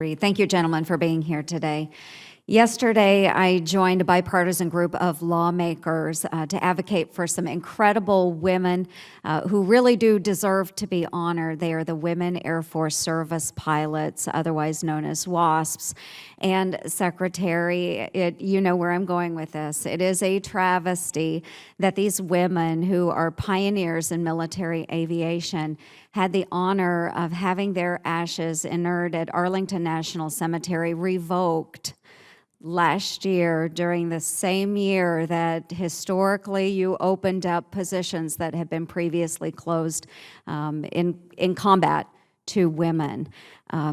Thank you, gentlemen, for being here today. Yesterday, I joined a bipartisan group of lawmakers to advocate for some incredible women who really do deserve to be honored. They are the Women Air Force Service Pilots, otherwise known as WASPs. And Secretary, you know where I'm going with this. It is a travesty that these women who are pioneers in military aviation had the honor of having their ashes inurned at Arlington National Cemetery revoked last year, during the same year that historically you opened up positions that had been previously closed in combat to women.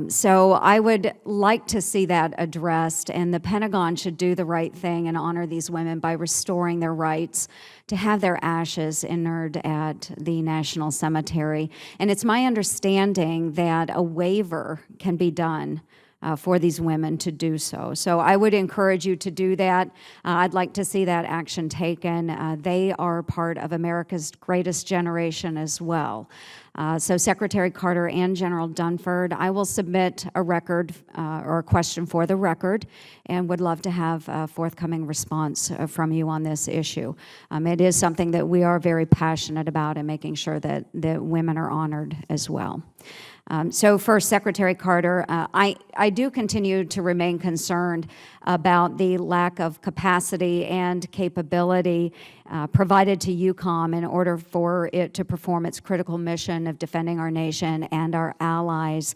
So I would like to see that addressed, and the Pentagon should do the right thing and honor these women by restoring their rights to have their ashes inurned at the National Cemetery. And it's my understanding that a waiver can be done for these women to do so. So I would encourage you to do that. I'd like to see that action taken. They are part of America's greatest generation as well. So Secretary Carter and General Dunford, I will submit a record or a question for the record and would love to have a forthcoming response from you on this issue. It is something that we are very passionate about and making sure that women are honored as well. So first, Secretary Carter, I do continue to remain concerned about the lack of capacity and capability provided to EUCOM in order for it to perform its critical mission of defending our nation and our allies,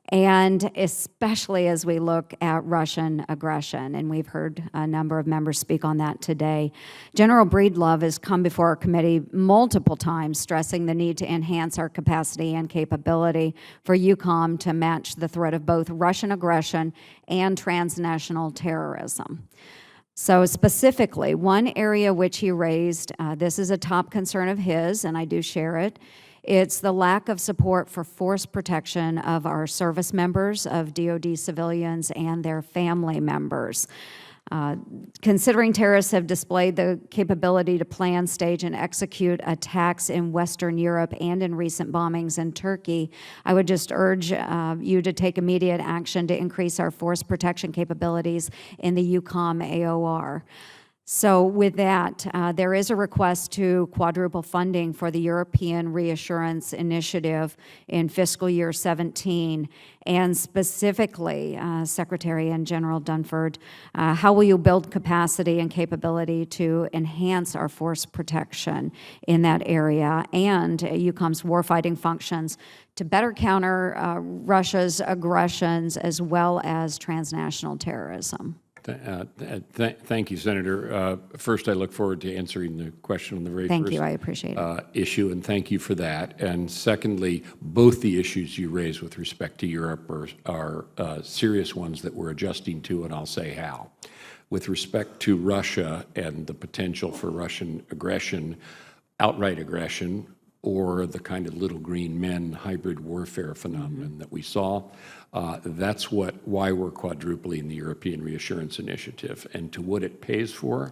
and especially as we look at Russian aggression, and we've heard a number of members speak on that today. General Breedlove has come before our committee multiple times stressing the need to enhance our capacity and capability for EUCOM to match the threat of both Russian aggression and transnational terrorism. So specifically, one area which he raised, this is a top concern of his, and I do share it, it's the lack of support for force protection of our service members, of DoD civilians, and their family members. Considering terrorists have displayed the capability to plan, stage, and execute attacks in Western Europe and in recent bombings in Turkey, I would just urge you to take immediate action to increase our force protection capabilities in the EUCOM AOR. So with that, there is a request to quadruple funding for the European Reassurance Initiative in fiscal year 17, and specifically, Secretary and General Dunford, how will you build capacity and capability to enhance our force protection in that area and EUCOM's warfighting functions to better counter Russia's aggressions as well as transnational terrorism? Thank you, Senator. First, I look forward to answering the question on the very Thank first you. I appreciate it. Issue, and thank you for that. And secondly, both the issues you raised with respect to Europe are serious ones that we're adjusting to, and I'll say how. With respect to Russia and the potential for Russian aggression, outright aggression, or the kind of little green men hybrid warfare phenomenon that we saw. That's why we're quadrupling the European Reassurance Initiative. And to what it pays for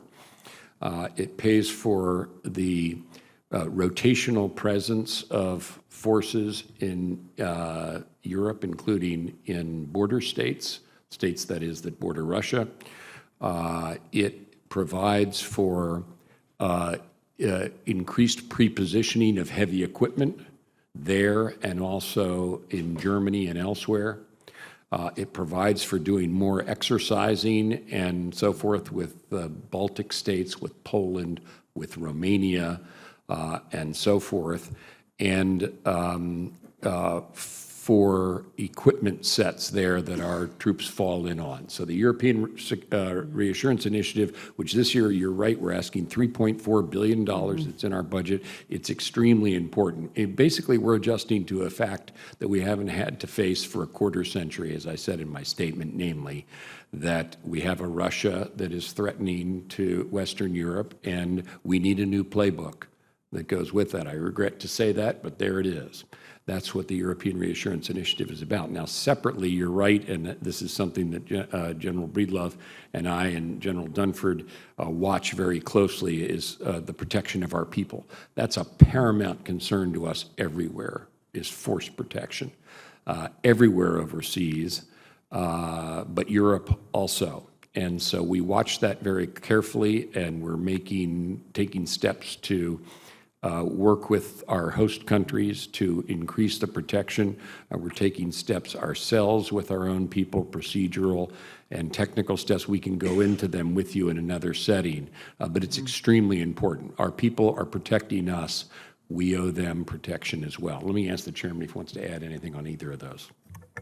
the rotational presence of forces in Europe, including in border states that border Russia. It provides for increased prepositioning of heavy equipment there and also in Germany and elsewhere. It provides for doing more exercising and so forth with the Baltic states, with Poland, with Romania, and so forth, and for equipment sets there that our troops fall in on. So the European Reassurance Initiative, which this year, you're right, we're asking $3.4 billion. It's in our budget. It's extremely important. Basically, we're adjusting to a fact that we haven't had to face for a quarter century, as I said in my statement, namely that we have a Russia that is threatening to Western Europe, and we need a new playbook that goes with that. I regret to say that, but there it is. That's what the European Reassurance Initiative is about. Now, separately, you're right, and this is something that General Breedlove and I and General Dunford watch very closely, is the protection of our people. That's a paramount concern to us everywhere, is force protection. Everywhere overseas, but Europe also. And so we watch that very carefully, and we're taking steps to work with our host countries to increase the protection. We're taking steps ourselves with our own people, procedural and technical steps. We can go into them with you in another setting, but it's extremely important. Our people are protecting us. We owe them protection as well. Let me ask the chairman if he wants to add anything on either of those.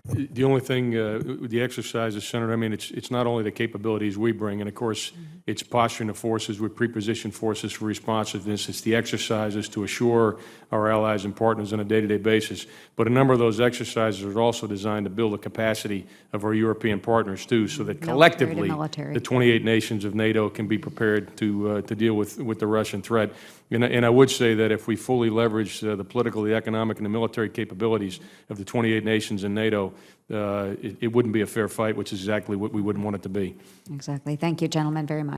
The only thing, the exercises, Senator, I mean, it's not only the capabilities we bring, and of course, it's posturing of forces with prepositioned forces for responsiveness. It's the exercises to assure our allies and partners on a day-to-day basis. But a number of those exercises are also designed to build the capacity of our European partners, too, so that collectively the 28 nations of NATO can be prepared to deal with the Russian threat. And I would say that if we fully leverage the political, the economic, and the military capabilities of the 28 nations in NATO, it wouldn't be a fair fight, which is exactly what we wouldn't want it to be. Exactly. Thank you, gentlemen, very much.